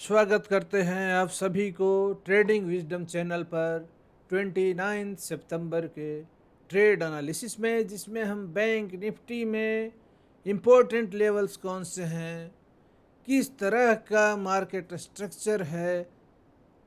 स्वागत करते हैं आप सभी को ट्रेडिंग विजडम चैनल पर 29 सितंबर के ट्रेड एनालिसिस में, जिसमें हम बैंक निफ्टी में इम्पोर्टेंट लेवल्स कौन से हैं, किस तरह का मार्केट स्ट्रक्चर है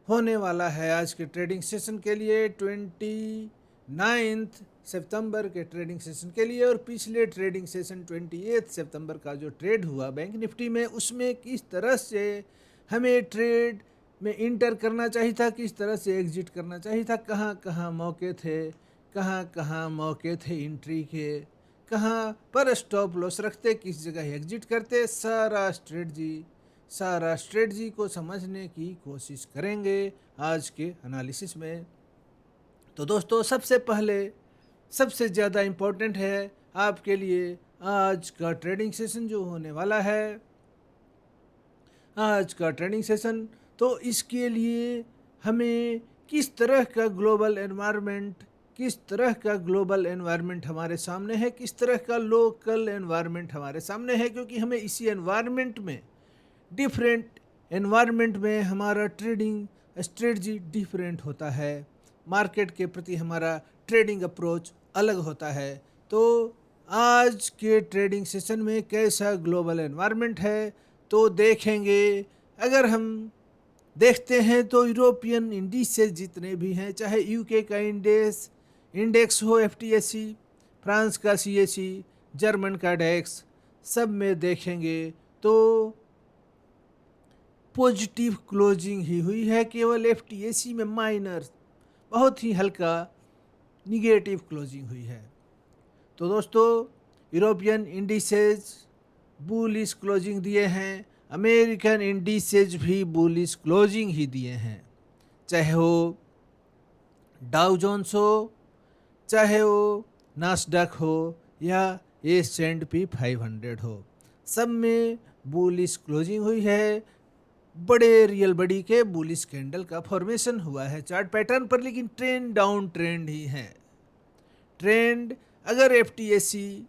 होने वाला है आज के ट्रेडिंग सेशन के लिए 29 सितंबर के ट्रेडिंग सेशन के लिए, और पिछले ट्रेडिंग सेशन 28 सितंबर का जो ट्रेड हुआ बैंक निफ्टी में, उसमें किस तरह से हमें ट्रेड में इंटर करना चाहिए था, किस तरह से एग्जिट करना चाहिए था, कहाँ कहाँ मौके थे एंट्री के, कहाँ पर स्टॉप लॉस रखते, किस जगह एग्जिट करते, सारा स्ट्रेटजी को समझने की कोशिश करेंगे आज के एनालिसिस में। तो दोस्तों, सबसे पहले सबसे ज़्यादा इम्पोर्टेंट है आपके लिए आज का ट्रेडिंग सेशन जो होने वाला है, आज का ट्रेडिंग सेशन। तो इसके लिए हमें किस तरह का ग्लोबल एनवायरनमेंट हमारे सामने है, किस तरह का लोकल एनवायरनमेंट हमारे सामने है, क्योंकि हमें इसी डिफरेंट एनवायरनमेंट में हमारा ट्रेडिंग स्ट्रेटजी डिफरेंट होता है, मार्केट के प्रति हमारा ट्रेडिंग अप्रोच अलग होता है। तो आज के ट्रेडिंग सेशन में कैसा ग्लोबल एनवायरनमेंट है तो देखेंगे। अगर हम देखते हैं तो यूरोपियन इंडिसेस जितने भी हैं, चाहे यूके का इंडेक्स हो एफटीएसी, फ्रांस का सीएसी, जर्मन का डेक्स, सब में देखेंगे तो पॉजिटिव क्लोजिंग ही हुई है। केवल एफटीएसी में माइनर, बहुत ही हल्का निगेटिव क्लोजिंग हुई है। तो दोस्तों, यूरोपियन इंडिसेज बुलिश क्लोजिंग दिए हैं, अमेरिकन इंडिसेज भी बुलिश क्लोजिंग ही दिए हैं, चाहे वो डाउ जोन्स हो, चाहे वो नास्डक हो या S&P 500 हो, सब में बुलिश क्लोजिंग हुई है। बड़े रियल बड़ी के बुलिश कैंडल का फॉर्मेशन हुआ है चार्ट पैटर्न पर, लेकिन ट्रेंड डाउन ट्रेंड ही है। ट्रेंड अगर एफटीएसी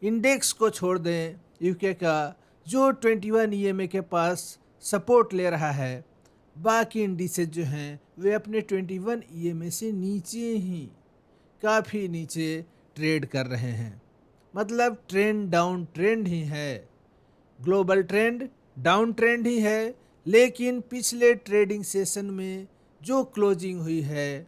इंडेक्स को छोड़ दें, यूके का जो 21 ईएमए के पास सपोर्ट ले रहा है, बाकी इंडिसेज जो हैं वे अपने 21 ईएमए से नीचे ही, काफ़ी नीचे ट्रेड कर रहे हैं। मतलब ट्रेंड डाउन ट्रेंड ही है, ग्लोबल ट्रेंड डाउन ट्रेंड ही है। लेकिन पिछले ट्रेडिंग सेशन में जो क्लोजिंग हुई है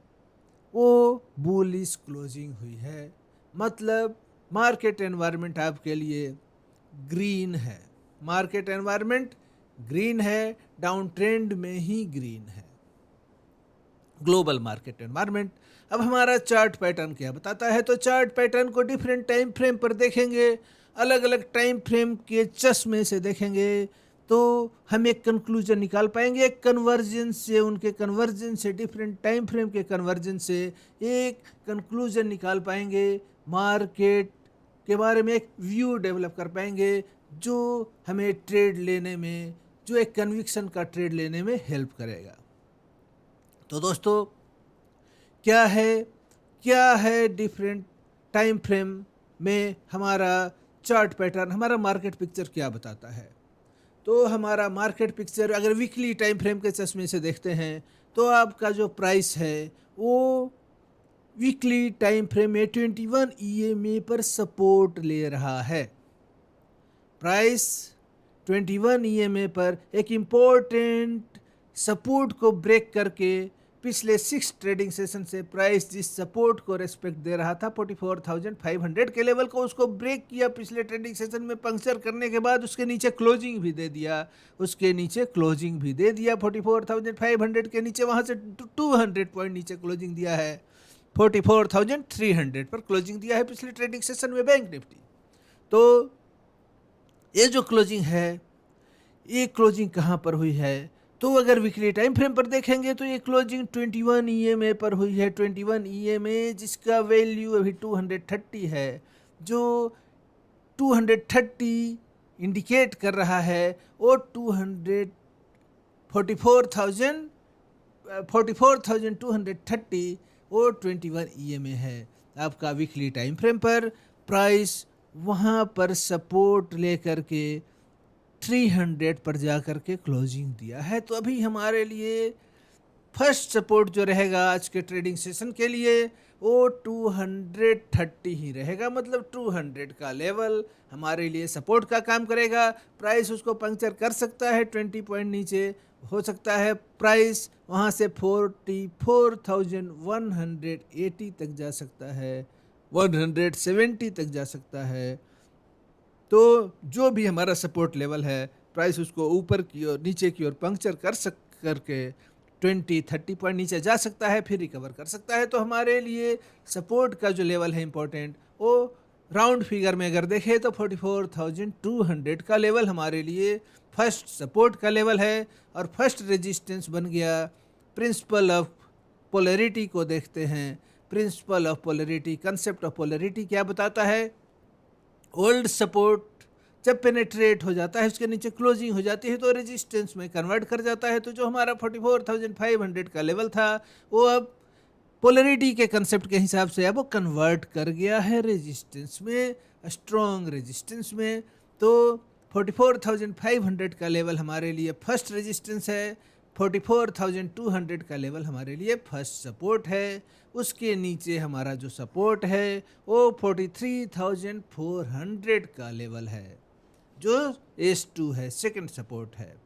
वो बुलिश क्लोजिंग हुई है। मतलब मार्केट एनवायरनमेंट आपके लिए ग्रीन है, मार्केट एनवायरनमेंट ग्रीन है, डाउन ट्रेंड में ही ग्रीन है ग्लोबल मार्केट एनवायरनमेंट। अब हमारा चार्ट पैटर्न क्या बताता है, तो चार्ट पैटर्न को डिफरेंट टाइम फ्रेम पर देखेंगे, अलग अलग टाइम फ्रेम के चश्मे से देखेंगे तो हम एक कंक्लूजन निकाल पाएंगे। एक उनके कन्वर्जन से, डिफरेंट टाइम फ्रेम के कन्वर्जन से एक कंक्लूजन निकाल पाएंगे, मार्केट के बारे में एक व्यू डेवलप कर पाएंगे जो हमें ट्रेड लेने में, जो एक कन्विक्शन का ट्रेड लेने में हेल्प करेगा। तो दोस्तों, क्या है डिफरेंट टाइम फ्रेम में हमारा चार्ट पैटर्न, हमारा मार्केट पिक्चर क्या बताता है। तो हमारा मार्केट पिक्चर अगर वीकली टाइम फ्रेम के चश्मे से देखते हैं तो आपका जो प्राइस है वो वीकली टाइम फ्रेम में 21 ईएमए पर सपोर्ट ले रहा है। प्राइस 21 ईएमए पर एक इम्पोर्टेंट सपोर्ट को ब्रेक करके पिछले 6 ट्रेडिंग सेशन से प्राइस जिस सपोर्ट को रेस्पेक्ट दे रहा था 44,500 के लेवल को, उसको ब्रेक किया पिछले ट्रेडिंग सेशन में। पंक्चर करने के बाद उसके नीचे क्लोजिंग भी दे दिया, 44,500 के नीचे, वहाँ से 200 पॉइंट नीचे क्लोजिंग दिया है, 44,300 पर क्लोजिंग दिया है पिछले ट्रेडिंग सेशन में बैंक निफ्टी। तो ये जो क्लोजिंग है, ये क्लोजिंग कहाँ पर हुई है, तो अगर वीकली टाइम फ्रेम पर देखेंगे तो ये क्लोजिंग 21 ईएमए पर हुई है। 21 ईएमए जिसका वैल्यू अभी 230 है, जो 230 इंडिकेट कर रहा है वो 44,230 वो 21 ईएमए है आपका वीकली टाइम फ्रेम पर। प्राइस वहाँ पर सपोर्ट लेकर के 300 पर जा कर के क्लोजिंग दिया है। तो अभी हमारे लिए फर्स्ट सपोर्ट जो रहेगा आज के ट्रेडिंग सेशन के लिए वो 230 ही रहेगा, मतलब 200 का लेवल हमारे लिए सपोर्ट का काम करेगा। प्राइस उसको पंक्चर कर सकता है, 20 पॉइंट नीचे हो सकता है प्राइस, वहाँ से 44,180 तक जा सकता है, 170 तक जा सकता है। तो जो भी हमारा सपोर्ट लेवल है प्राइस उसको ऊपर की ओर नीचे की ओर पंक्चर करके 20-30 पॉइंट नीचे जा सकता है, फिर रिकवर कर सकता है। तो हमारे लिए सपोर्ट का जो लेवल है इम्पोर्टेंट, वो राउंड फिगर में अगर देखें तो 44,200 का लेवल हमारे लिए फर्स्ट सपोर्ट का लेवल है। और फर्स्ट रेजिस्टेंस बन गया प्रिंसिपल ऑफ पोलैरिटी को देखते हैं। Principle of polarity, concept of polarity क्या बताता है? ओल्ड सपोर्ट जब पेनेट्रेट हो जाता है, उसके नीचे क्लोजिंग हो जाती है तो रेजिस्टेंस में कन्वर्ट कर जाता है। तो जो हमारा 44,500 का लेवल था वो अब पोलैरिटी के कंसेप्ट के हिसाब से अब वो कन्वर्ट कर गया है रेजिस्टेंस में, स्ट्रॉन्ग रेजिस्टेंस में। तो 44,500 का लेवल हमारे लिए फर्स्ट रेजिस्टेंस है, 44,200 का लेवल हमारे लिए फर्स्ट सपोर्ट है। उसके नीचे हमारा जो सपोर्ट है वो 43,400 का लेवल है, जो S2 है, सेकंड सपोर्ट है।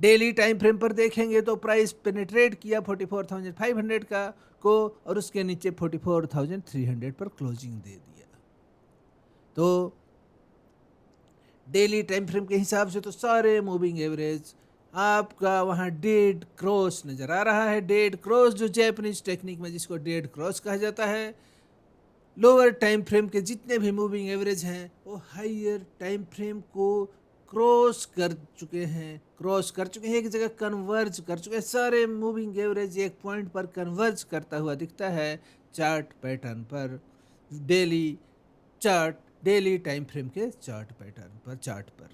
डेली टाइम फ्रेम पर देखेंगे तो प्राइस पेनिट्रेट किया 44,500 का को और उसके नीचे 44,300 पर क्लोजिंग दे दिया। तो डेली टाइम फ्रेम के हिसाब से तो सारे मूविंग एवरेज आपका वहाँ डेड क्रॉस नज़र आ रहा है। डेड क्रॉस जो जैपनीज टेक्निक में जिसको डेड क्रॉस कहा जाता है, लोअर टाइम फ्रेम के जितने भी मूविंग एवरेज हैं वो हायर टाइम फ्रेम को क्रॉस कर चुके हैं, एक जगह कन्वर्ज कर चुके हैं। सारे मूविंग एवरेज एक पॉइंट पर कन्वर्ज करता हुआ दिखता है चार्ट पैटर्न पर, डेली टाइम फ्रेम के चार्ट पैटर्न पर, चार्ट पर।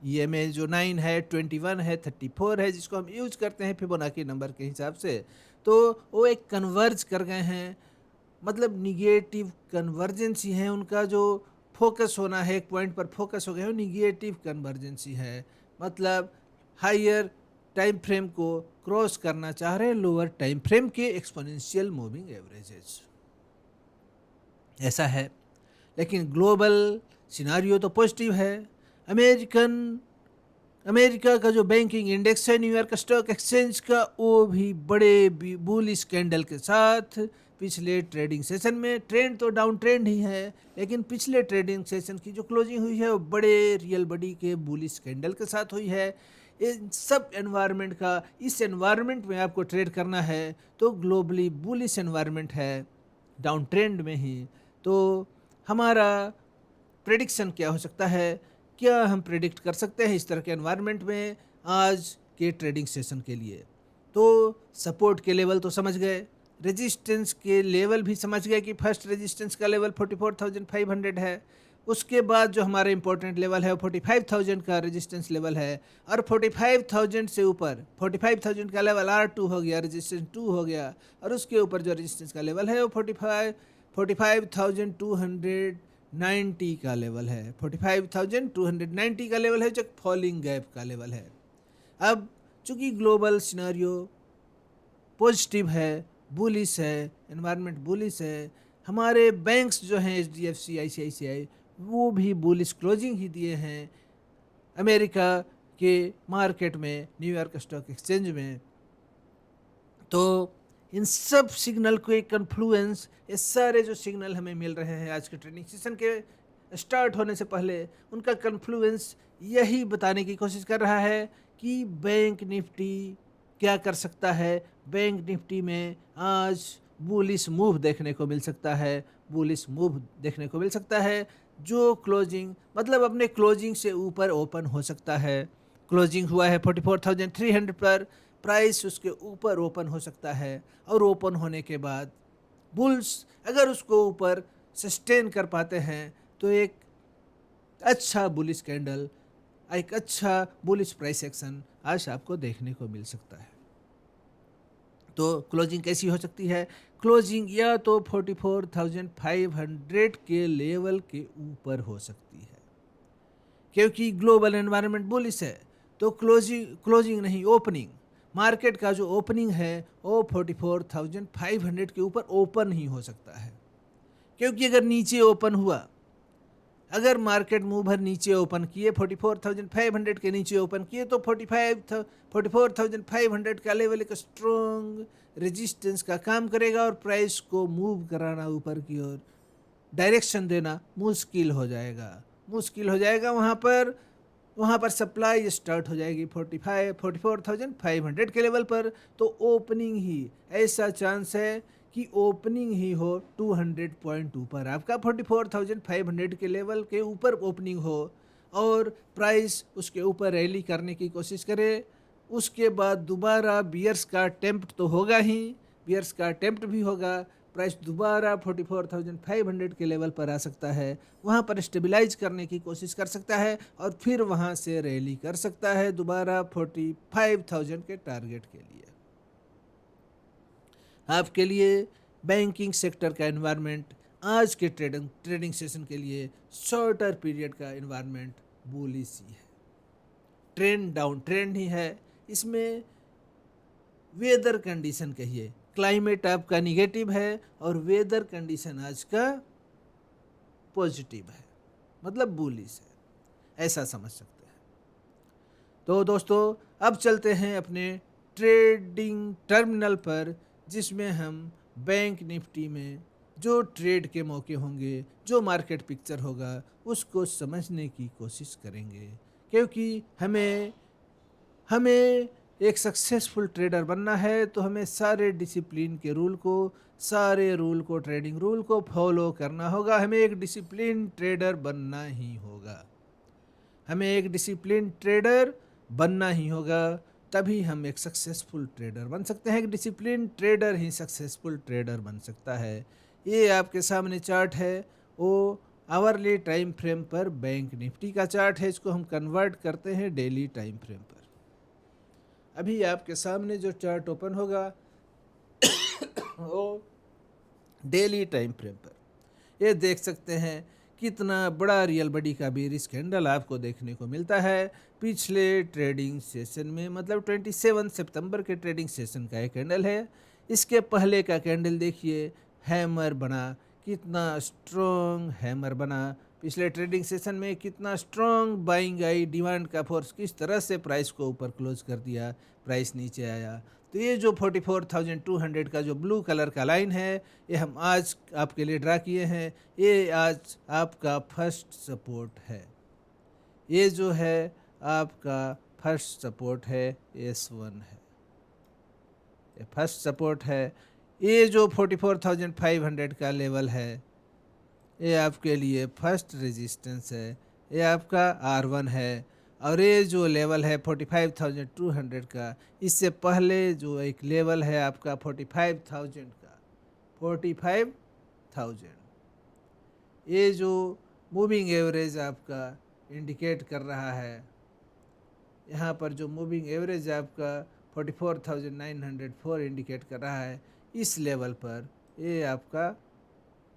EMA जो 9 है, 21 है, 34 है, जिसको हम यूज करते हैं फिबोनाची नंबर के हिसाब से, तो वो एक कन्वर्ज कर गए हैं, मतलब निगेटिव कन्वर्जेंसी है। उनका जो फोकस होना है, एक पॉइंट पर फोकस हो गए हो, निगेटिव कन्वर्जेंसी है, मतलब हायर टाइम फ्रेम को क्रॉस करना चाह रहे हैं लोअर टाइम फ्रेम के एक्सपोनेंशियल मूविंग एवरेजेस, ऐसा है। लेकिन ग्लोबल सिनारियो तो पॉजिटिव है। अमेरिका का जो बैंकिंग इंडेक्स है न्यूयॉर्क स्टॉक एक्सचेंज का, वो भी बड़े बुलिश कैंडल के साथ पिछले ट्रेडिंग सेशन में, ट्रेंड तो डाउन ट्रेंड ही है, लेकिन पिछले ट्रेडिंग सेशन की जो क्लोजिंग हुई है वो बड़े रियल बॉडी के बुलिश कैंडल के साथ हुई है। इन सब एनवायरनमेंट का, इस एनवायरनमेंट में आपको ट्रेड करना है तो ग्लोबली बुलिश एनवायरनमेंट है, डाउन ट्रेंड में ही। तो हमारा प्रेडिक्शन क्या हो सकता है, क्या हम प्रेडिक्ट कर सकते हैं इस तरह के एनवायरनमेंट में आज के ट्रेडिंग सेशन के लिए? तो सपोर्ट के लेवल तो समझ गए, रेजिस्टेंस के लेवल भी समझ गए कि फर्स्ट रेजिस्टेंस का लेवल 44,500 है। उसके बाद जो हमारा इंपॉर्टेंट लेवल है वो 45,000 का रेजिस्टेंस लेवल है, और 45,000 से ऊपर 45,000 का लेवल R2 हो गया, रेजिस्टेंस 2 हो गया, और उसके ऊपर जो रेजिस्टेंस का लेवल है वो 45,290 का लेवल है, 45,290 का लेवल है, जो फॉलिंग गैप का लेवल है। अब चूंकि ग्लोबल सिनेरियो पॉजिटिव है, बुलिश है, एनवायरनमेंट बुलिश है, हमारे बैंक्स जो हैं HDFC, ICICI, वो भी बुलिश क्लोजिंग ही दिए हैं अमेरिका के मार्केट में, न्यूयॉर्क स्टॉक एक्सचेंज में। तो इन सब सिग्नल को एक कन्फ्लुएंस, ये सारे जो सिग्नल हमें मिल रहे हैं आज के ट्रेडिंग सेशन के स्टार्ट होने से पहले, उनका कन्फ्लुएंस यही बताने की कोशिश कर रहा है कि बैंक निफ्टी क्या कर सकता है। बैंक निफ्टी में आज बुलिश मूव देखने को मिल सकता है, जो क्लोजिंग, मतलब अपने क्लोजिंग से ऊपर ओपन हो सकता है। क्लोजिंग हुआ है 44,300 पर, प्राइस उसके ऊपर ओपन हो सकता है, और ओपन होने के बाद बुल्स अगर उसको ऊपर सस्टेन कर पाते हैं तो एक अच्छा बुलिश कैंडल, एक अच्छा बुलिश प्राइस एक्शन आज आपको देखने को मिल सकता है। तो क्लोजिंग कैसी हो सकती है? क्लोजिंग या तो 44,500 के लेवल के ऊपर हो सकती है, क्योंकि ग्लोबल एनवायरनमेंट बुलिश है। तो क्लोजिंग नहीं, ओपनिंग, मार्केट का जो ओपनिंग है वो 44,500 के ऊपर ओपन ही हो सकता है। क्योंकि अगर नीचे ओपन हुआ, अगर मार्केट मूवर नीचे ओपन किए 44,500 के नीचे ओपन किए, तो 44,500 का लेवल एक स्ट्रॉन्ग रेजिस्टेंस का काम करेगा और प्राइस को मूव कराना ऊपर की ओर, डायरेक्शन देना मुश्किल हो जाएगा। वहाँ पर सप्लाई स्टार्ट हो जाएगी 44,500 के लेवल पर। तो ओपनिंग ही, ऐसा चांस है कि ओपनिंग ही हो 200 पॉइंट ऊपर, आपका 44,500 के लेवल के ऊपर ओपनिंग हो और प्राइस उसके ऊपर रैली करने की कोशिश करे। उसके बाद दोबारा बियर्स का अटेम्प्ट तो होगा ही, बियर्स का अटेम्प्ट भी होगा, प्राइस दोबारा 44,500 के लेवल पर आ सकता है, वहाँ पर स्टेबलाइज करने की कोशिश कर सकता है और फिर वहाँ से रैली कर सकता है दोबारा 45,000 के टारगेट के लिए। आपके लिए बैंकिंग सेक्टर का एनवायरनमेंट आज के ट्रेडिंग सेशन के लिए शॉर्टर पीरियड का एनवायरनमेंट बुलिश ही है। ट्रेंड डाउन ट्रेंड ही है। इसमें वेदर कंडीशन कहिए, क्लाइमेट आपका निगेटिव है और वेदर कंडीशन आज का पॉजिटिव है, मतलब बुलिश है, ऐसा समझ सकते हैं। तो दोस्तों अब चलते हैं अपने ट्रेडिंग टर्मिनल पर, जिसमें हम बैंक निफ्टी में जो ट्रेड के मौके होंगे, जो मार्केट पिक्चर होगा, उसको समझने की कोशिश करेंगे। क्योंकि हमें एक सक्सेसफुल ट्रेडर बनना है तो हमें सारे डिसिप्लिन के रूल को, ट्रेडिंग रूल को फॉलो करना होगा। हमें एक डिसिप्लिन ट्रेडर बनना ही होगा, तभी हम एक सक्सेसफुल ट्रेडर बन सकते हैं। एक डिसिप्लिन ट्रेडर ही सक्सेसफुल ट्रेडर बन सकता है। ये आपके सामने चार्ट है, वो आवरली टाइम फ्रेम पर बैंक निफ्टी का चार्ट है। इसको हम कन्वर्ट करते हैं डेली टाइम फ्रेम पर। अभी आपके सामने जो चार्ट ओपन होगा वो डेली टाइम फ्रेम पर, ये देख सकते हैं कितना बड़ा रियल बॉडी का बेरिश कैंडल आपको देखने को मिलता है पिछले ट्रेडिंग सेशन में, मतलब 27 सितंबर के ट्रेडिंग सेशन का एक कैंडल है। इसके पहले का कैंडल देखिए, हैमर बना, कितना स्ट्रॉन्ग हैमर बना पिछले ट्रेडिंग सेशन में, कितना स्ट्रॉन्ग बाइंग आई, डिमांड का फोर्स किस तरह से प्राइस को ऊपर क्लोज कर दिया, प्राइस नीचे आया। तो ये जो 44,200 का जो ब्लू कलर का लाइन है, ये हम आज आपके लिए ड्रा किए हैं। ये आज आपका फर्स्ट सपोर्ट है, ये जो है आपका फर्स्ट सपोर्ट है, S1 है, ये फर्स्ट सपोर्ट है। ये जो 44,500 का लेवल है, ये आपके लिए फर्स्ट रेजिस्टेंस है, ये आपका R1 है। और ये जो लेवल है 45,200 का, इससे पहले जो एक लेवल है आपका 45,000 का, 45,000, ये जो मूविंग एवरेज आपका इंडिकेट कर रहा है, यहाँ पर जो मूविंग एवरेज आपका 44,904 इंडिकेट कर रहा है, इस लेवल पर ये आपका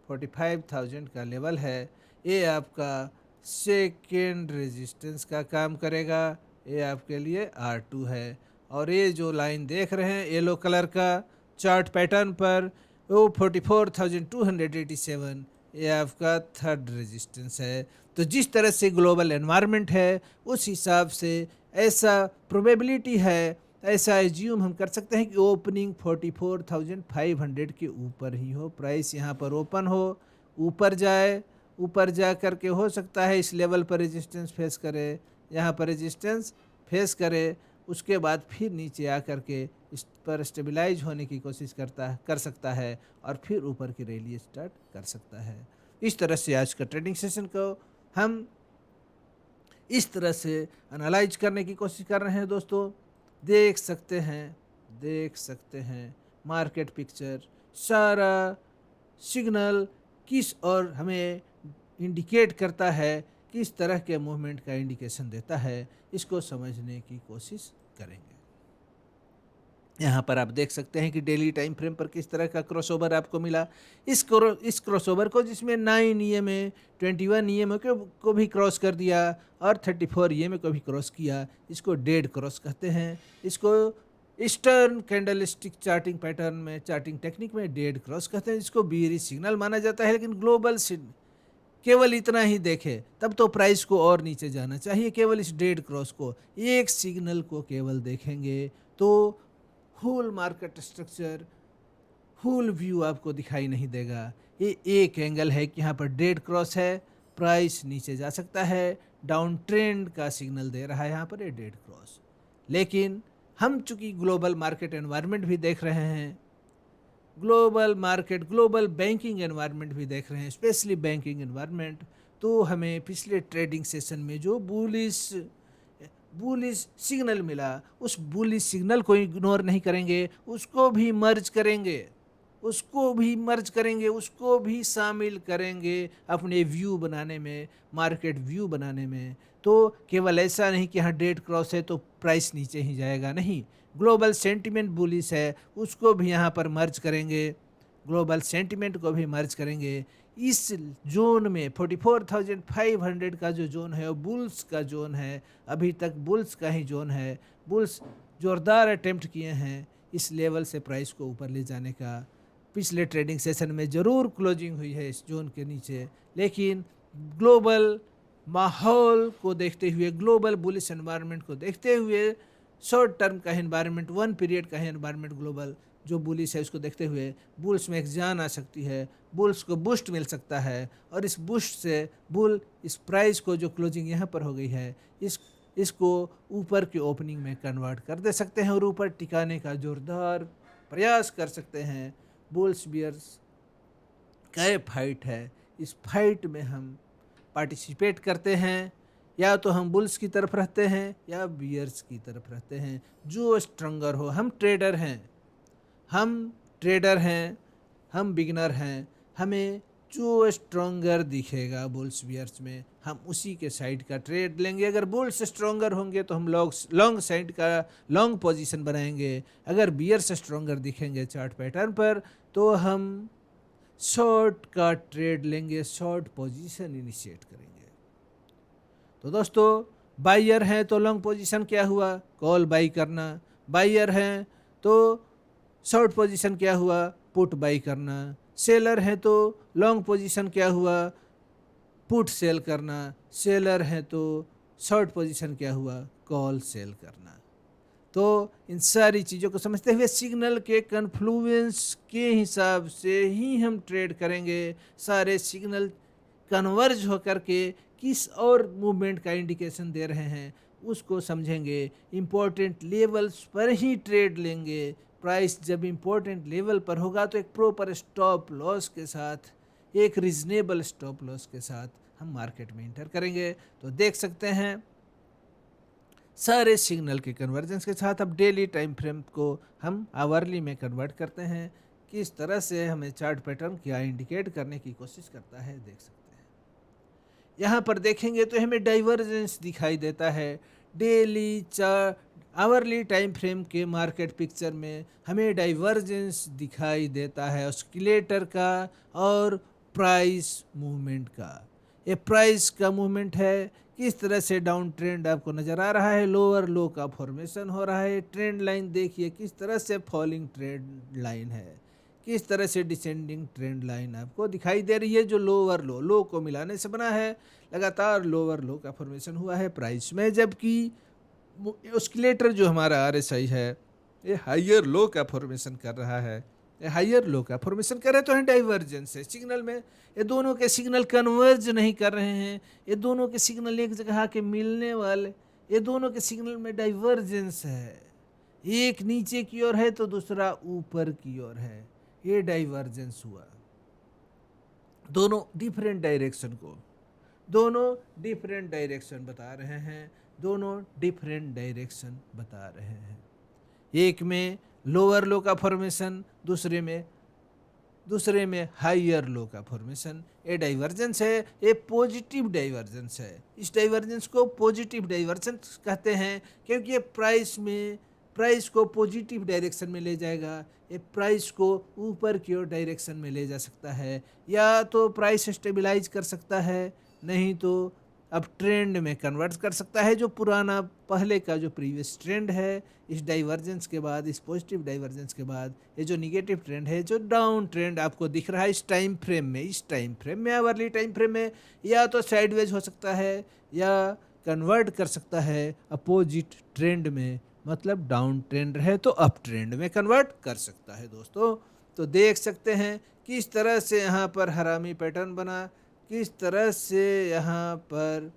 45,000 का लेवल है। ये आपका सेकेंड रेजिस्टेंस का काम करेगा, ये आपके लिए R2 है। और ये जो लाइन देख रहे हैं येलो कलर का चार्ट पैटर्न पर, वो 44,287, ये आपका थर्ड रेजिस्टेंस है। तो जिस तरह से ग्लोबल एनवायरनमेंट है, उस हिसाब से ऐसा प्रोबेबिलिटी है, ऐसा एज्यूम हम कर सकते हैं कि ओपनिंग 44,500 के ऊपर ही हो, प्राइस यहाँ पर ओपन हो, ऊपर जाए, ऊपर जा कर के हो सकता है इस लेवल पर रेजिस्टेंस फेस करे, यहाँ पर रेजिस्टेंस फेस करे, उसके बाद फिर नीचे आ कर के इस पर स्टेबलाइज होने की कोशिश कर सकता है और फिर ऊपर की रैली स्टार्ट कर सकता है। इस तरह से आज का ट्रेडिंग सेशन को हम इस तरह से एनालाइज करने की कोशिश कर रहे हैं। दोस्तों देख सकते हैं मार्केट पिक्चर, सारा सिग्नल किस और हमें इंडिकेट करता है, किस तरह के मूवमेंट का इंडिकेशन देता है, इसको समझने की कोशिश करेंगे। यहाँ पर आप देख सकते हैं कि डेली टाइम फ्रेम पर किस तरह का क्रॉसओवर आपको मिला। इस क्रॉसओवर को, जिसमें 9 ईएमए, 21 ईएमए को भी क्रॉस कर दिया और 34 ईएमए को भी क्रॉस किया, इसको डेड क्रॉस कहते हैं। इसको ईस्टर्न कैंडलस्टिक चार्टिंग पैटर्न में, चार्टिंग टेक्निक में डेड क्रॉस कहते हैं। इसको बीयरिश सिग्नल माना जाता है, लेकिन ग्लोबल केवल इतना ही देखे तब तो प्राइस को और नीचे जाना चाहिए। केवल इस डेड क्रॉस को, एक सिग्नल को केवल देखेंगे तो whole market structure, whole view आपको दिखाई नहीं देगा। ये एक एंगल है कि यहाँ पर डेड क्रॉस है, प्राइस नीचे जा सकता है, डाउन ट्रेंड का सिग्नल दे रहा है यहाँ पर ये डेड क्रॉस। लेकिन हम चूंकि ग्लोबल मार्केट एनवायरनमेंट भी देख रहे हैं, global market, global banking environment भी देख रहे हैं, स्पेशली बैंकिंग एनवायरनमेंट, तो हमें पिछले ट्रेडिंग सेशन में जो बुलिश सिग्नल मिला, उस बुलिश सिग्नल को इग्नोर नहीं करेंगे, उसको भी मर्ज करेंगे, उसको भी शामिल करेंगे अपने व्यू बनाने में, मार्केट व्यू बनाने में। तो केवल ऐसा नहीं कि हाँ डेड क्रॉस है तो प्राइस नीचे ही जाएगा, नहीं, ग्लोबल सेंटिमेंट बुलिश है, उसको भी यहाँ पर मर्ज करेंगे, ग्लोबल सेंटिमेंट को भी मर्ज करेंगे। इस जोन में 44,500 का जो जोन है वो बुल्स का जोन है, अभी तक बुल्स का ही जोन है। बुल्स जोरदार अटेम्प्ट किए हैं इस लेवल से प्राइस को ऊपर ले जाने का। पिछले ट्रेडिंग सेशन में ज़रूर क्लोजिंग हुई है इस जोन के नीचे, लेकिन ग्लोबल माहौल को देखते हुए, ग्लोबल बुलिश एनवायरनमेंट को देखते हुए, शॉर्ट टर्म का एनवायरनमेंट, वन पीरियड का एनवायरनमेंट ग्लोबल जो बुलिश है उसको देखते हुए बुल्स में एक जान आ सकती है, बुल्स को बूस्ट मिल सकता है, और इस बूस्ट से बुल इस प्राइस को जो क्लोजिंग यहाँ पर हो गई है इसको ऊपर की ओपनिंग में कन्वर्ट कर दे सकते हैं और ऊपर टिकाने का जोरदार प्रयास कर सकते हैं। बुल्स बियर्स का ये फाइट है, इस फाइट में हम पार्टिसिपेट करते हैं, या तो हम बुल्स की तरफ रहते हैं या बियर्स की तरफ रहते हैं, जो स्ट्रॉन्गर हो। हम ट्रेडर हैं, हम बिगिनर हैं, हमें जो स्ट्रॉन्गर दिखेगा बुल्स बियर्स में, हम उसी के साइड का ट्रेड लेंगे। अगर बुल्स स्ट्रॉन्गर होंगे तो हम लॉन्ग साइड का लॉन्ग पोजीशन बनाएंगे, अगर बियर्स स्ट्रॉन्गर दिखेंगे चार्ट पैटर्न पर तो हम शॉर्ट का ट्रेड लेंगे, शॉर्ट पोजीशन इनिशिएट करेंगे। तो दोस्तों, बायर हैं तो लॉन्ग पोजीशन क्या हुआ, कॉल बाई करना, बायर हैं तो शॉर्ट पोजीशन क्या हुआ, पुट बाई करना, सेलर है तो लॉन्ग पोजीशन क्या हुआ, पुट सेल करना, सेलर है तो शॉर्ट पोजीशन क्या हुआ, कॉल सेल करना। तो इन सारी चीज़ों को समझते हुए सिग्नल के कन्फ्लुएंस के हिसाब से ही हम ट्रेड करेंगे। सारे सिग्नल कन्वर्ज होकर के किस और मूवमेंट का इंडिकेशन दे रहे हैं उसको समझेंगे, इम्पोर्टेंट लेवल्स पर ही ट्रेड लेंगे। प्राइस जब इम्पोर्टेंट लेवल पर होगा तो एक प्रॉपर स्टॉप लॉस के साथ, एक रीजनेबल स्टॉप लॉस के साथ हम मार्केट में इंटर करेंगे। तो देख सकते हैं सारे सिग्नल के कन्वर्जेंस के साथ अब डेली टाइम फ्रेम को हम आवरली में कन्वर्ट करते हैं, किस तरह से हमें चार्ट पैटर्न क्या इंडिकेट करने की कोशिश करता है देख सकते हैं। यहाँ पर देखेंगे तो हमें डाइवर्जेंस दिखाई देता है। डेली आवरली टाइम फ्रेम के मार्केट पिक्चर में हमें डाइवर्जेंस दिखाई देता है ऑस्किलेटर का और प्राइस मूवमेंट का। ये प्राइस का मूवमेंट है, किस तरह से डाउन ट्रेंड आपको नज़र आ रहा है, लोअर लो का फॉर्मेशन हो रहा है। ट्रेंड लाइन देखिए किस तरह से फॉलिंग ट्रेंड लाइन है, किस तरह से डिसेंडिंग ट्रेंड लाइन आपको दिखाई दे रही है, जो लोअर लो को मिलाने से बना है। लगातार लोअर लो का फॉर्मेशन हुआ है प्राइस में, जबकि ऑस्किलेटर जो हमारा RSI है ये हायर लो का फॉर्मेशन कर रहा है, ये हायर लो का फॉर्मेशन कर रहे तो है डाइवर्जेंस है सिग्नल में। ये दोनों के सिग्नल कन्वर्ज नहीं कर रहे हैं, ये दोनों के सिग्नल एक जगह आके मिलने वाले, ये दोनों के सिग्नल में डाइवर्जेंस है, एक नीचे की ओर है तो दूसरा ऊपर की ओर है, ये डाइवर्जेंस हुआ। दोनों डिफरेंट डायरेक्शन बता रहे हैं, दोनों डिफरेंट डायरेक्शन बता रहे हैं। एक में लोअर लो का फॉर्मेशन, दूसरे में हायर लो का फॉर्मेशन। ये डाइवर्जेंस है, ये पॉजिटिव डाइवर्जेंस है। इस डाइवर्जेंस को पॉजिटिव डाइवर्जेंस कहते हैं क्योंकि ये प्राइस में प्राइस को पॉजिटिव डायरेक्शन में ले जाएगा, ये प्राइस को ऊपर की ओर डायरेक्शन में ले जा सकता है, या तो प्राइस स्टेबलाइज कर सकता है, नहीं तो अब ट्रेंड में कन्वर्ट कर सकता है। जो पुराना पहले का जो प्रीवियस ट्रेंड है, इस डाइवर्जेंस के बाद, इस पॉजिटिव डाइवर्जेंस के बाद ये जो निगेटिव ट्रेंड है, जो डाउन ट्रेंड आपको दिख रहा है इस टाइम फ्रेम में आवरली टाइम फ्रेम में, या तो साइडवेज हो सकता है या कन्वर्ट कर सकता है अपोजिट ट्रेंड में, मतलब डाउन ट्रेंड है तो अप ट्रेंड में कन्वर्ट कर सकता है दोस्तों। तो देख सकते हैं किस तरह से यहाँ पर हरामी पैटर्न बना, किस तरह से यहाँ पर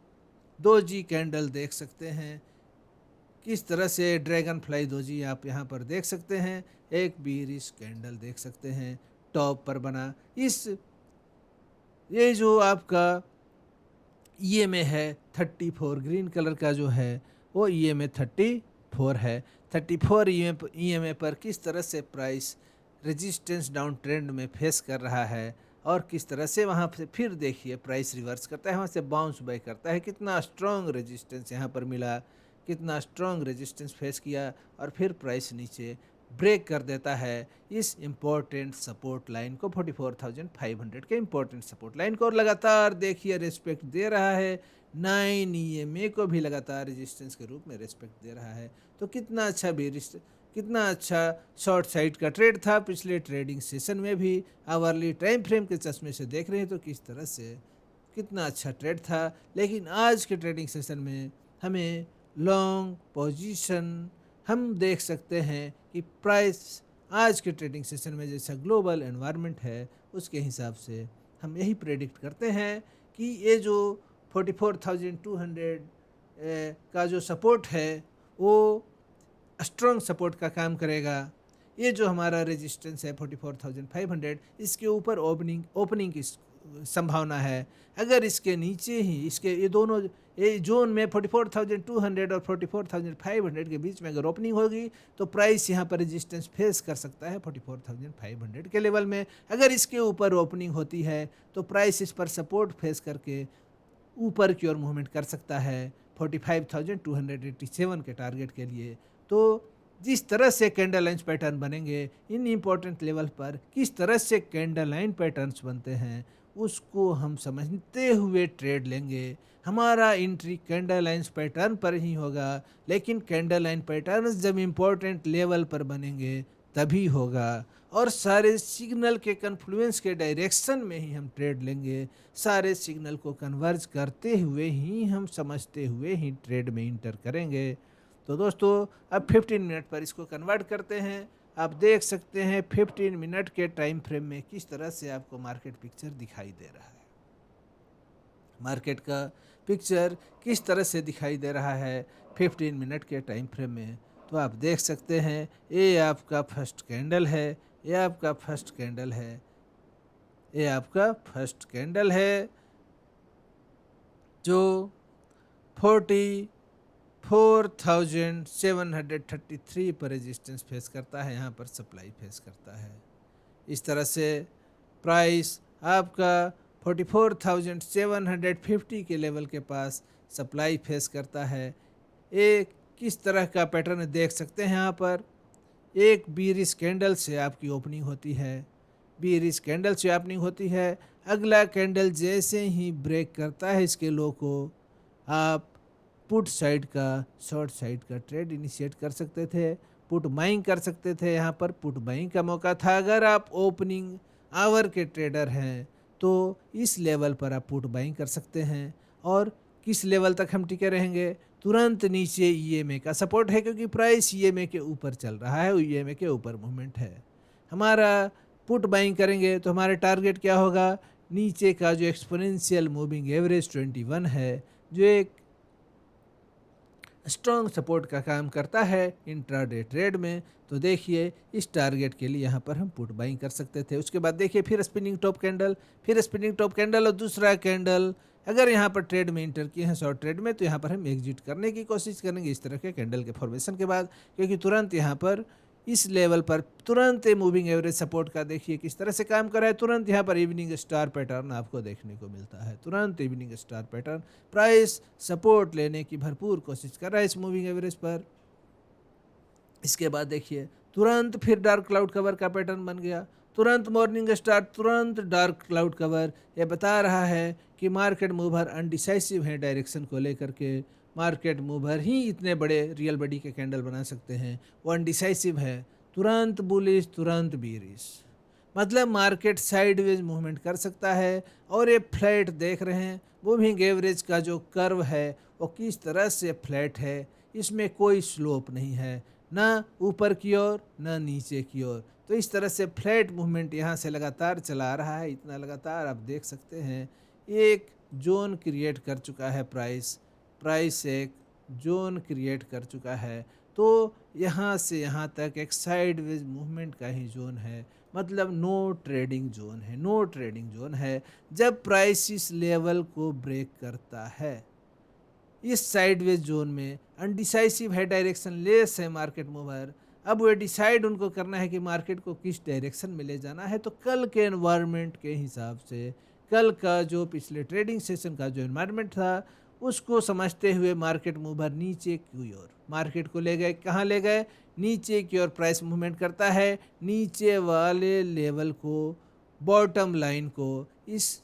दोजी कैंडल देख सकते हैं, किस तरह से ड्रैगन फ्लाई दोजी आप यहाँ पर देख सकते हैं, एक बीरिश कैंडल देख सकते हैं टॉप पर बना। ये जो आपका ईएमए है 34, ग्रीन कलर का जो है वो ईएमए 34 है। 34 ईएमए पर किस तरह से प्राइस रेजिस्टेंस डाउन ट्रेंड में फेस कर रहा है, और किस तरह से वहाँ से फिर देखिए प्राइस रिवर्स करता है, वहाँ से बाउंस बैक करता है, कितना स्ट्रॉन्ग रेजिस्टेंस यहाँ पर मिला, कितना स्ट्रॉन्ग रेजिस्टेंस फेस किया, और फिर प्राइस नीचे ब्रेक कर देता है इस इम्पोर्टेंट सपोर्ट लाइन को, 44,500 के इम्पोर्टेंट सपोर्ट लाइन को, और लगातार देखिए रिस्पेक्ट दे रहा है 9 ईएमए को भी लगातार रेजिस्टेंस के रूप में रिस्पेक्ट दे रहा है। तो कितना अच्छा कितना अच्छा शॉर्ट साइड का ट्रेड था पिछले ट्रेडिंग सेशन में भी, आवरली टाइम फ्रेम के चश्मे से देख रहे हैं तो किस तरह से कितना अच्छा ट्रेड था। लेकिन आज के ट्रेडिंग सेशन में हमें लॉन्ग पोजीशन हम देख सकते हैं कि प्राइस आज के ट्रेडिंग सेशन में जैसा ग्लोबल एनवायरनमेंट है उसके हिसाब से हम यही प्रेडिक्ट करते हैं कि ये जो 44,200 का जो सपोर्ट है वो स्ट्रॉन्ग सपोर्ट का काम करेगा। ये जो हमारा रेजिस्टेंस है 44,500, इसके ऊपर ओपनिंग की संभावना है। अगर इसके नीचे ही इसके ये दोनों ये जोन में 44,200 और 44,500 के बीच में अगर ओपनिंग होगी तो प्राइस यहाँ पर रेजिस्टेंस फेस कर सकता है 44,500 के लेवल में। अगर इसके ऊपर ओपनिंग होती है तो प्राइस इस पर सपोर्ट फेस करके ऊपर की ओर मूवमेंट कर सकता है 45,287 के टारगेट के लिए। तो जिस तरह से कैंडल लाइन पैटर्न बनेंगे इन इम्पोर्टेंट लेवल पर, किस तरह से कैंडल लाइन पैटर्न्स बनते हैं उसको हम समझते हुए ट्रेड लेंगे। हमारा एंट्री कैंडल लाइंस पैटर्न पर ही होगा, लेकिन कैंडल लाइन पैटर्न्स जब इम्पोर्टेंट लेवल पर बनेंगे तभी होगा, और सारे सिग्नल के कन्फ्लुएंस के डायरेक्शन में ही हम ट्रेड लेंगे। सारे सिग्नल को कन्वर्ज करते हुए ही हम समझते हुए ही ट्रेड में इंटर करेंगे। तो दोस्तों अब 15 मिनट पर इसको कन्वर्ट करते हैं। आप देख सकते हैं 15 मिनट के टाइम फ्रेम में किस तरह से आपको मार्केट पिक्चर दिखाई दे रहा है, मार्केट का पिक्चर किस तरह से दिखाई दे रहा है 15 मिनट के टाइम फ्रेम में। तो आप देख सकते हैं ये आपका फर्स्ट कैंडल है, ये आपका फर्स्ट कैंडल है, ये आपका फर्स्ट कैंडल है जो 44,733 पर रेजिस्टेंस फेस करता है, यहाँ पर सप्लाई फेस करता है। इस तरह से प्राइस आपका 44,750 के लेवल के पास सप्लाई फेस करता है। एक किस तरह का पैटर्न देख सकते हैं, यहाँ पर एक बीरिश कैंडल से आपकी ओपनिंग होती है, बीरिश कैंडल से ओपनिंग होती है। अगला कैंडल जैसे ही ब्रेक करता है इसके लो को, आप पुट साइड का शॉर्ट साइड का ट्रेड इनिशिएट कर सकते थे, पुट बाइंग कर सकते थे। यहाँ पर पुट बाइंग का मौका था। अगर आप ओपनिंग आवर के ट्रेडर हैं तो इस लेवल पर आप पुट बाइंग कर सकते हैं। और किस लेवल तक हम टिके रहेंगे, तुरंत नीचे ईएमए का सपोर्ट है, क्योंकि प्राइस ईएमए के ऊपर चल रहा है, ईएमए के ऊपर मूवमेंट है। हमारा पुट बाइंग करेंगे तो हमारे टारगेट क्या होगा, नीचे का जो एक्सपोनेंशियल मूविंग एवरेज 21 है, जो एक स्ट्रॉन्ग सपोर्ट का काम करता है इंट्राडे ट्रेड में। तो देखिए इस टारगेट के लिए यहाँ पर हम पुट बाइंग कर सकते थे। उसके बाद देखिए फिर स्पिनिंग टॉप कैंडल, फिर स्पिनिंग टॉप कैंडल और दूसरा कैंडल। अगर यहाँ पर ट्रेड में इंटर किए हैं शॉर्ट ट्रेड में तो यहाँ पर हम एग्जिट करने की कोशिश करेंगे इस तरह के कैंडल के फॉर्मेशन के बाद, क्योंकि तुरंत यहाँ पर इस लेवल पर तुरंत मूविंग एवरेज सपोर्ट का देखिए किस तरह से काम कर रहा है। तुरंत यहाँ पर इवनिंग स्टार पैटर्न आपको देखने को मिलता है, तुरंत evening star pattern. Price support लेने की भरपूर कोशिश कर रहा है इस मूविंग एवरेज पर। इसके बाद देखिए तुरंत फिर डार्क क्लाउड कवर का पैटर्न बन गया, तुरंत मॉर्निंग स्टार, तुरंत डार्क क्लाउड कवर। ये बता रहा है कि मार्केट मूवर अनडिसाइसिव है डायरेक्शन को लेकर के। मार्केट मूवर ही इतने बड़े रियल बॉडी के कैंडल बना सकते हैं, वो अनडिसाइसिव है, तुरंत बुलिश तुरंत बीरिश। मतलब मार्केट साइडवेज मूवमेंट कर सकता है। और ये फ्लैट देख रहे हैं, मूविंग एवरेज का जो कर्व है वो किस तरह से फ्लैट है, इसमें कोई स्लोप नहीं है, ना ऊपर की ओर ना नीचे की ओर। तो इस तरह से फ्लैट मूवमेंट यहाँ से लगातार चला रहा है, इतना लगातार आप देख सकते हैं। एक जोन क्रिएट कर चुका है प्राइस एक जोन क्रिएट कर चुका है। तो यहाँ से यहाँ तक एक साइडवेज मूवमेंट का ही जोन है, मतलब नो ट्रेडिंग जोन है। जब प्राइस इस लेवल को ब्रेक करता है, इस साइडवेज जोन में अनडिसाइसिव है, डायरेक्शन लेस है मार्केट मूवर। अब वो डिसाइड उनको करना है कि मार्केट को किस डायरेक्शन में ले जाना है। तो कल के एनवायरनमेंट के हिसाब से, कल का जो पिछले ट्रेडिंग सेशन का जो एनवायरनमेंट था, उसको समझते हुए मार्केट मूवर नीचे की ओर मार्केट को ले गए। कहाँ ले गए? नीचे की ओर प्राइस मूवमेंट करता है, नीचे वाले लेवल को, बॉटम लाइन को, इस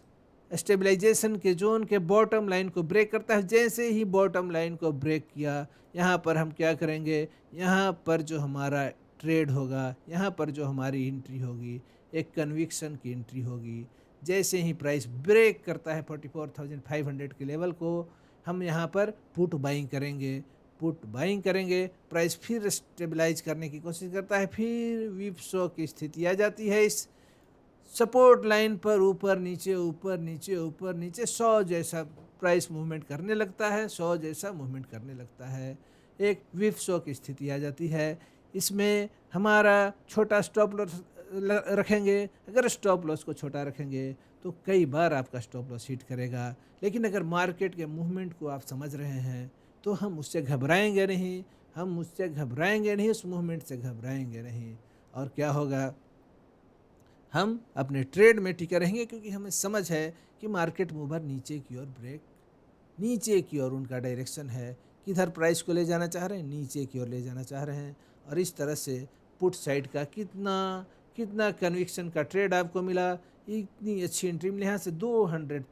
स्टेबलाइजेशन के जोन के बॉटम लाइन को ब्रेक करता है। जैसे ही बॉटम लाइन को ब्रेक किया, यहाँ पर हम क्या करेंगे, यहाँ पर जो हमारा ट्रेड होगा, यहाँ पर जो हमारी एंट्री होगी, एक कन्विक्शन की एंट्री होगी। जैसे ही प्राइस ब्रेक करता है 44,500 के लेवल को, हम यहाँ पर पुट बाइंग करेंगे। प्राइस फिर स्टेबलाइज करने की कोशिश करता है, फिर विप्सो की स्थिति आ जाती है इस सपोर्ट लाइन पर, ऊपर नीचे 100 जैसा प्राइस मूवमेंट करने लगता है, 100 जैसा मूवमेंट करने लगता है। एक विप्सो की स्थिति आ जाती है। इसमें हमारा छोटा स्टॉप लॉस रखेंगे। अगर स्टॉप लॉस को छोटा रखेंगे तो कई बार आपका स्टॉप लॉस हिट करेगा, लेकिन अगर मार्केट के मूवमेंट को आप समझ रहे हैं तो हम उससे घबराएंगे नहीं, उस मूवमेंट से घबराएंगे नहीं। और क्या होगा, हम अपने ट्रेड में टिके रहेंगे, क्योंकि हमें समझ है कि मार्केट मूवर नीचे की ओर उनका डायरेक्शन है। किधर प्राइस को ले जाना चाह रहे हैं? नीचे की ओर ले जाना चाह रहे हैं। और इस तरह से पुट साइड का कितना कन्विक्शन का ट्रेड आपको मिला, इतनी अच्छी एंट्री मिली। यहाँ से 200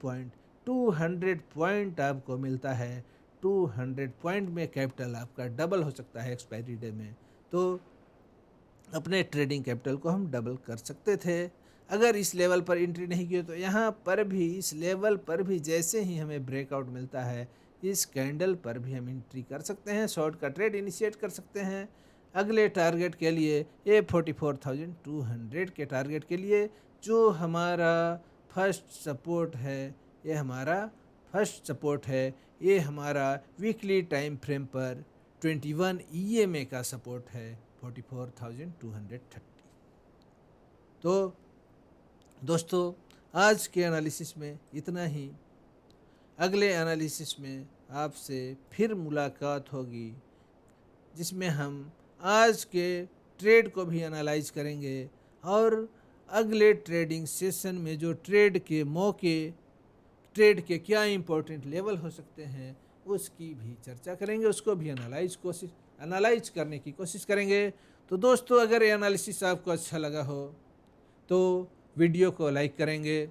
पॉइंट आपको मिलता है। 200 पॉइंट में कैपिटल आपका डबल हो सकता है एक्सपायरी डे में। तो अपने ट्रेडिंग कैपिटल को हम डबल कर सकते थे अगर इस लेवल पर एंट्री नहीं की। तो यहाँ पर भी, इस लेवल पर भी जैसे ही हमें ब्रेकआउट मिलता है, इस कैंडल पर भी हम एंट्री कर सकते हैं, शॉर्ट का ट्रेड इनिशिएट कर सकते हैं। अगले टारगेट के लिए, ये 44,200 के टारगेट के लिए, जो हमारा फर्स्ट सपोर्ट है, ये हमारा वीकली टाइम फ्रेम पर 21 EMA का सपोर्ट है, 44,230। तो दोस्तों, आज के एनालिसिस में इतना ही। अगले एनालिसिस में आपसे फिर मुलाकात होगी, जिसमें हम आज के ट्रेड को भी एनालाइज करेंगे और अगले ट्रेडिंग सेशन में जो ट्रेड के क्या इम्पोर्टेंट लेवल हो सकते हैं, उसकी भी चर्चा करेंगे, उसको भी एनालाइज करने की कोशिश करेंगे। तो दोस्तों, अगर ये एनालिसिस आपको अच्छा लगा हो तो वीडियो को लाइक करेंगे।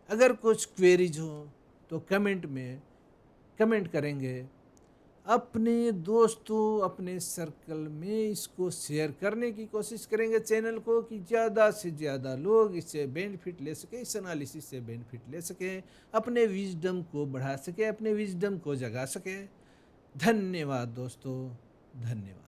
अगर कुछ क्वेरीज हो तो कमेंट करेंगे। अपने दोस्तों, अपने सर्कल में इसको शेयर करने की कोशिश करेंगे चैनल को, कि ज़्यादा से ज़्यादा लोग इससे बेनिफिट ले सकें, इस एनालिसिस से बेनिफिट ले सकें, अपने विजडम को बढ़ा सकें, अपने विजडम को जगा सकें। धन्यवाद दोस्तों, धन्यवाद।